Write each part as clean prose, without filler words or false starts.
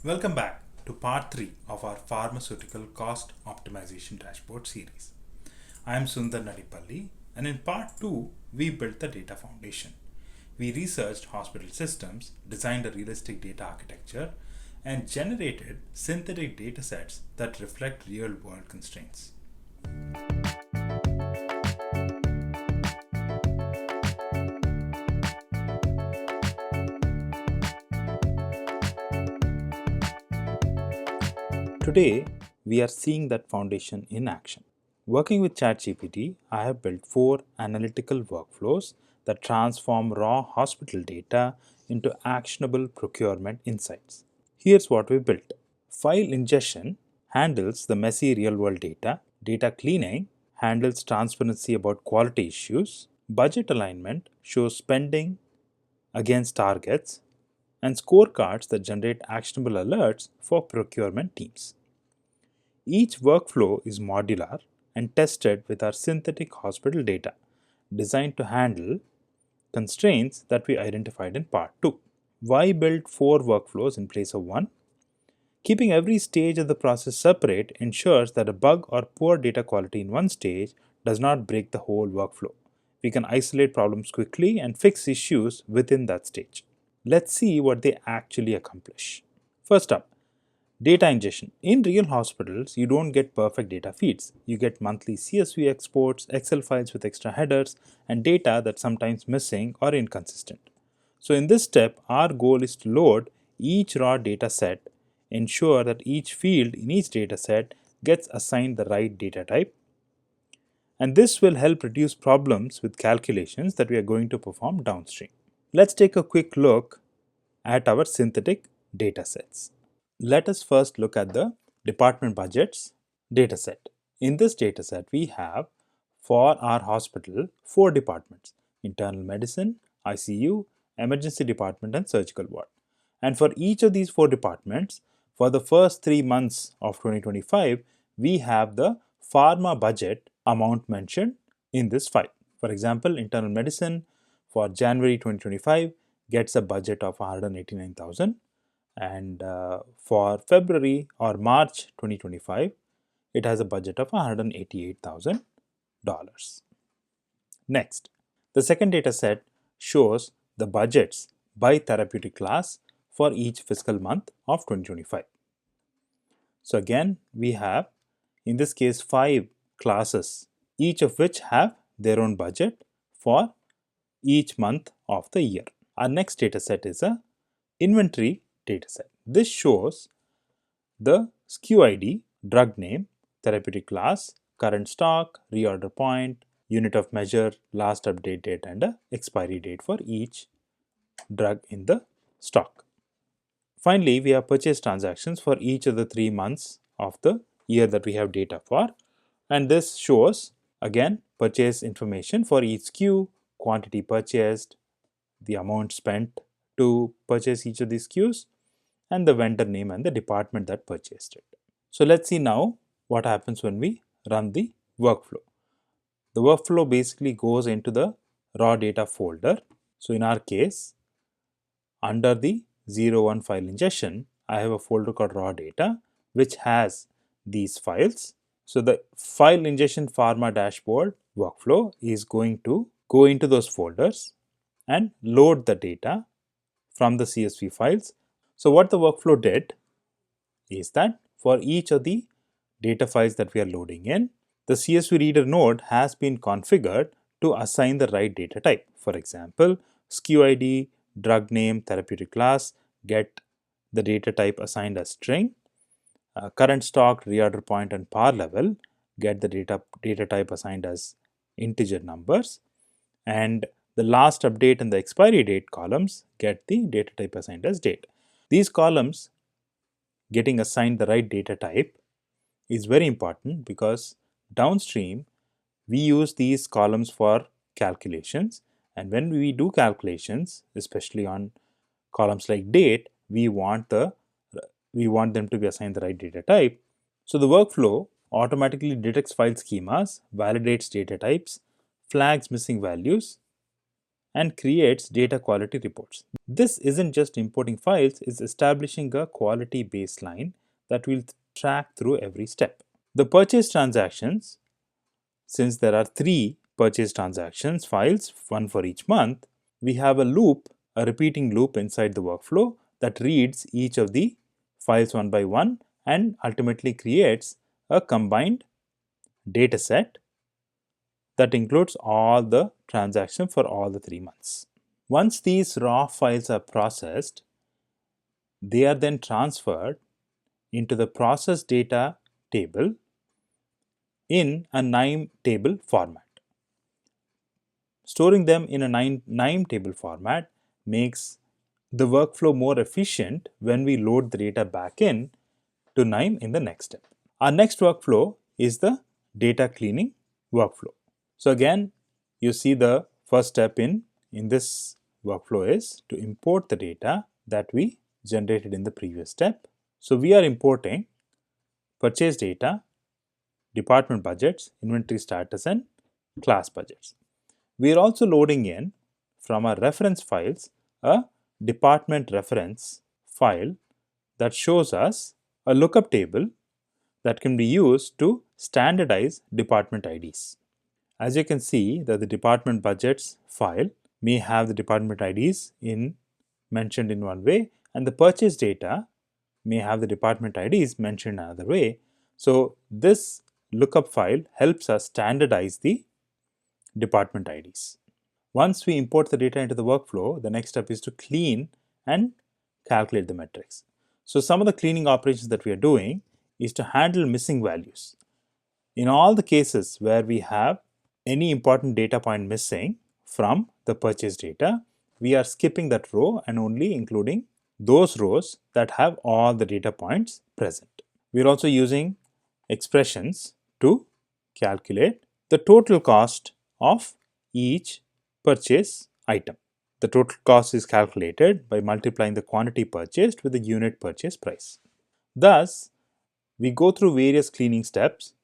Welcome back to part 3 of our pharmaceutical cost optimization dashboard series. I am Sundar Nadipalli, and in part 2 we built the data foundation. We researched hospital systems, designed a realistic data architecture, and generated synthetic datasets that reflect real world constraints. Today, we are seeing that foundation in action. Working with ChatGPT, I have built 4 analytical workflows that transform raw hospital data into actionable procurement insights. Here's what we built. File ingestion handles the messy real world data. Data cleaning handles transparency about quality issues. Budget alignment shows spending against targets, and scorecards that generate actionable alerts for procurement teams. Each workflow is modular and tested with our synthetic hospital data, designed to handle constraints that we identified in part 2. Why build 4 workflows in place of 1? Keeping every stage of the process separate ensures that a bug or poor data quality in one stage does not break the whole workflow. We can isolate problems quickly and fix issues within that stage. Let's see what they actually accomplish. First up, data ingestion. In real hospitals, you don't get perfect data feeds. You get monthly CSV exports, Excel files with extra headers, and data that's sometimes missing or inconsistent. So in this step, our goal is to load each raw data set, ensure that each field in each data set gets assigned the right data type, and this will help reduce problems with calculations that we are going to perform downstream. Let's take a quick look at our synthetic datasets. Let us first look at the department budgets dataset. In this dataset, we have for our hospital 4 departments: internal medicine, ICU, emergency department, and surgical ward. And for each of these 4 departments, for the first 3 months of 2025, we have the pharma budget amount mentioned in this file. For example, internal medicine for January 2025 gets a budget of 189,000, and for February or March 2025 it has a budget of $188,000. Next, the second data set shows the budgets by therapeutic class for each fiscal month of 2025. So again, we have in this case 5 classes, each of which have their own budget for each month of the year. Our next data set is a inventory dataset. This shows the SKU ID, drug name, therapeutic class, current stock, reorder point, unit of measure, last update date, and a expiry date for each drug in the stock. Finally, we have purchase transactions for each of the 3 months of the year that we have data for, and this shows again purchase information for each SKU, quantity purchased, the amount spent to purchase each of these SKUs, and the vendor name and the department that purchased it. So let's see now what happens when we run the workflow. The workflow basically goes into the raw data folder. So in our case, under the 01 file ingestion, I have a folder called raw data which has these files. So the file ingestion pharma dashboard workflow is going to go into those folders and load the data from the CSV files. So what the workflow did is that for each of the data files that we are loading in, the CSV reader node has been configured to assign the right data type. For example, SKU ID, drug name, therapeutic class get the data type assigned as string. Current stock, reorder point, and par level get the data type assigned as integer numbers, and the last update and the expiry date columns get the data type assigned as date. These columns getting assigned the right data type is very important because downstream we use these columns for calculations, and when we do calculations, especially on columns like date, we want them to be assigned the right data type. So the workflow automatically detects file schemas, validates data types, flags missing values, and creates data quality reports. This isn't just importing files, it's establishing a quality baseline that will track through every step. The purchase transactions, since there are 3 purchase transactions files, one for each month, we have a loop, a repeating loop inside the workflow that reads each of the files one by one and ultimately creates a combined data set that includes all the transactions for all the 3 months. Once these raw files are processed, they are then transferred into the process data table in a KNIME table format. Storing them in a KNIME table format makes the workflow more efficient when we load the data back in to KNIME in the next step. Our next workflow is the data cleaning workflow. So again, you see the first step in this workflow is to import the data that we generated in the previous step. So we are importing purchase data, department budgets, inventory status, and class budgets. We are also loading in from our reference files a department reference file that shows us a lookup table that can be used to standardize department IDs. As you can see that the department budgets file may have the department IDs mentioned in one way, and the purchase data may have the department IDs mentioned another way. So this lookup file helps us standardize the department IDs. Once we import the data into the workflow, the next step is to clean and calculate the metrics. So some of the cleaning operations that we are doing is to handle missing values. In all the cases where we have any important data point missing from the purchase data, we are skipping that row and only including those rows that have all the data points present. We are also using expressions to calculate the total cost of each purchase item. The total cost is calculated by multiplying the quantity purchased with the unit purchase price. Thus, we go through various cleaning steps,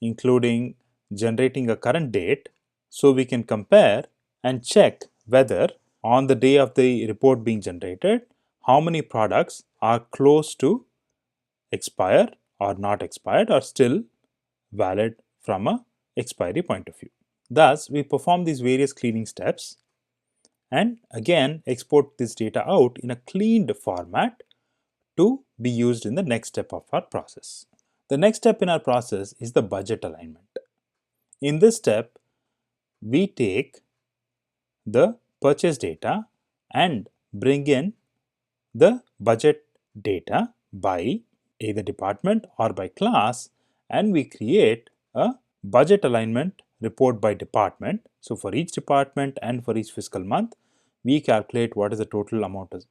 including generating a current date so we can compare and check whether on the day of the report being generated, how many products are close to expire or not expired or still valid from a expiry point of view. Thus, we perform these various cleaning steps and again export this data out in a cleaned format to be used in the next step of our process. The next step in our process is the budget alignment. In this step, we take the purchase data and bring in the budget data by either department or by class, and we create a budget alignment report by department. So for each department and for each fiscal month, we calculate what is the total amount of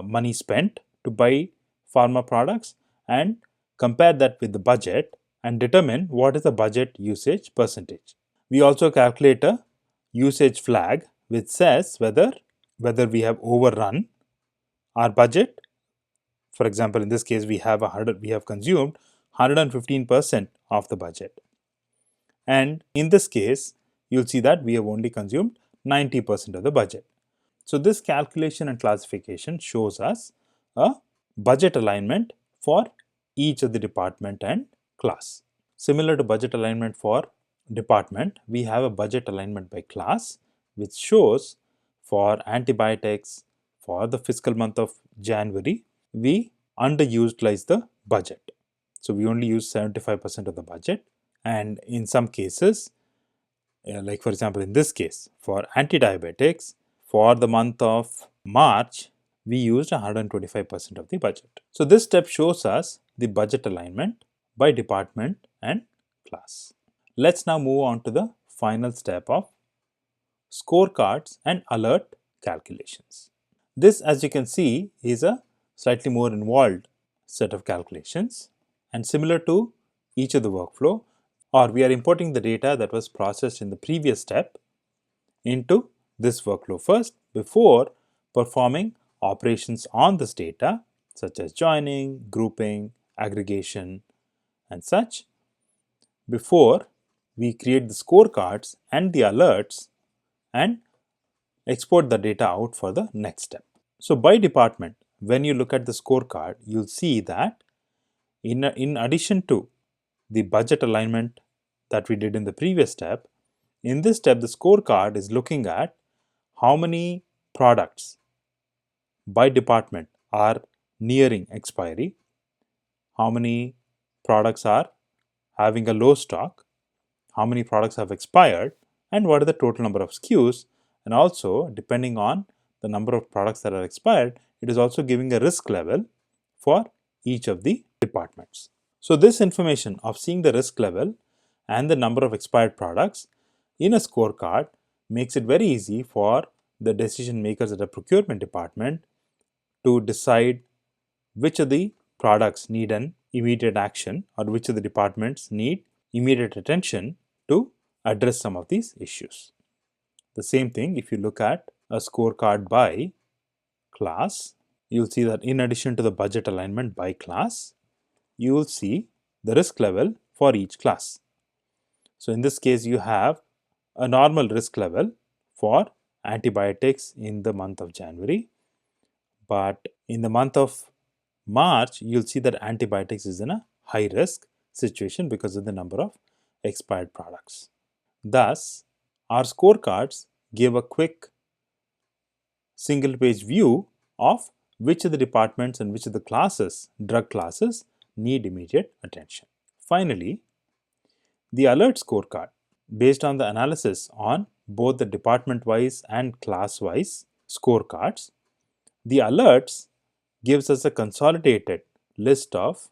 money spent to buy pharma products and compare that with the budget and determine what is the budget usage percentage. We also calculate a usage flag which says whether we have overrun our budget. For example, in this case, we have consumed 115% of the budget, and in this case, you'll see that we have only consumed 90% of the budget. So this calculation and classification shows us a budget alignment for each of the department and class. Similar to budget alignment for department, we have a budget alignment by class, which shows for antibiotics for the fiscal month of January, we underutilized the budget. So we only use 75% of the budget, and in some cases, like for example in this case for anti-diabetics, for the month of March, we used 125% of the budget. So this step shows us the budget alignment by department and class. Let's now move on to the final step of scorecards and alert calculations. This, as you can see, is a slightly more involved set of calculations, and similar to each of the workflow, or we are importing the data that was processed in the previous step into this workflow first before performing operations on this data such as joining, grouping, aggregation, and such. Before we create the scorecards and the alerts and export the data out for the next step. So by department, when you look at the scorecard, you'll see that in addition to the budget alignment that we did in the previous step, in this step the scorecard is looking at how many products by department are nearing expiry, how many products are having a low stock, how many products have expired, and what are the total number of SKUs. And also, depending on the number of products that are expired, it is also giving a risk level for each of the departments. So this information of seeing the risk level and the number of expired products in a scorecard makes it very easy for the decision makers at a procurement department to decide which of the products need an immediate action or which of the departments need immediate attention to address some of these issues. The same thing if you look at a scorecard by class, you'll see that in addition to the budget alignment by class, you will see the risk level for each class. So in this case, you have a normal risk level for antibiotics in the month of January, but in the month of March, you'll see that antibiotics is in a high risk situation because of the number of expired products. Thus, our scorecards give a quick single page view of which of the departments and which of the classes, drug classes, need immediate attention. Finally, the alert scorecard, based on the analysis on both the department-wise and class-wise scorecards, the alerts gives us a consolidated list of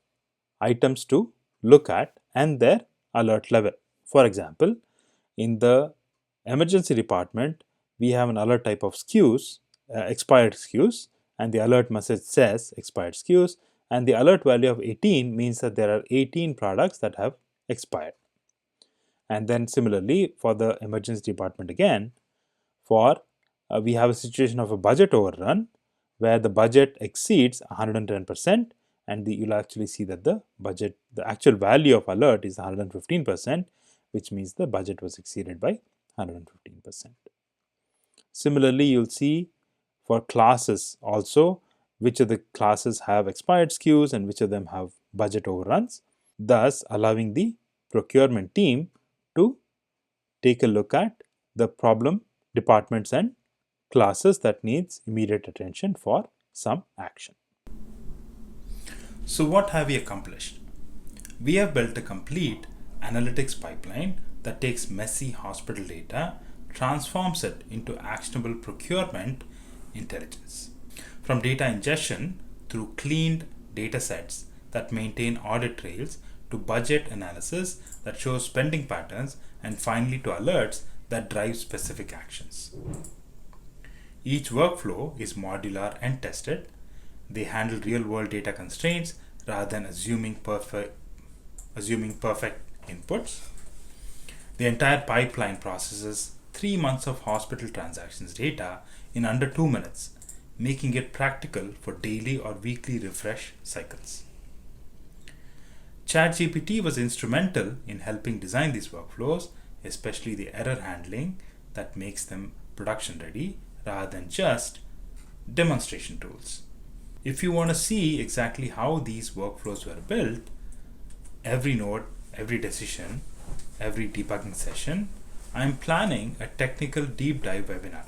items to look at and their alert level. For example, in the emergency department, we have an alert type of SKUs, expired SKUs, and the alert message says expired SKUs, and the alert value of 18 means that there are 18 products that have expired. And then similarly for the emergency department again, for we have a situation of a budget overrun where the budget exceeds 110%, and you'll actually see that the actual value of alert is 115%, which means the budget was exceeded by 115%. Similarly, you'll see for classes also which of the classes have expired SKUs and which of them have budget overruns, thus allowing the procurement team to take a look at the problem departments and classes that needs immediate attention for some action. So what have we accomplished? We have built a complete analytics pipeline that takes messy hospital data, transforms it into actionable procurement intelligence. From data ingestion through cleaned datasets that maintain audit trails, to budget analysis that shows spending patterns, and finally to alerts that drive specific actions. Each workflow is modular and tested. They handle real-world data constraints rather than assuming perfect inputs. The entire pipeline processes 3 months of hospital transactions data in under 2 minutes, making it practical for daily or weekly refresh cycles. ChatGPT was instrumental in helping design these workflows, especially the error handling that makes them production ready rather than just demonstration tools. If you want to see exactly how these workflows were built, every node, every decision, every debugging session, I am planning a technical deep dive webinar.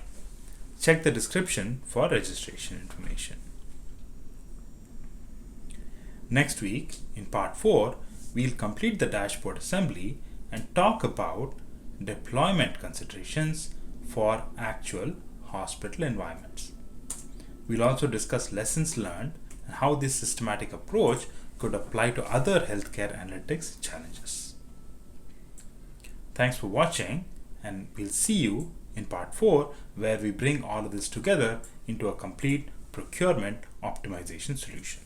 Check the description for registration information. Next week, in part 4, we'll complete the dashboard assembly and talk about deployment considerations for actual hospital environments. We'll also discuss lessons learned and how this systematic approach could apply to other healthcare analytics challenges. Thanks for watching, and we'll see you in part 4, where we bring all of this together into a complete procurement optimization solution.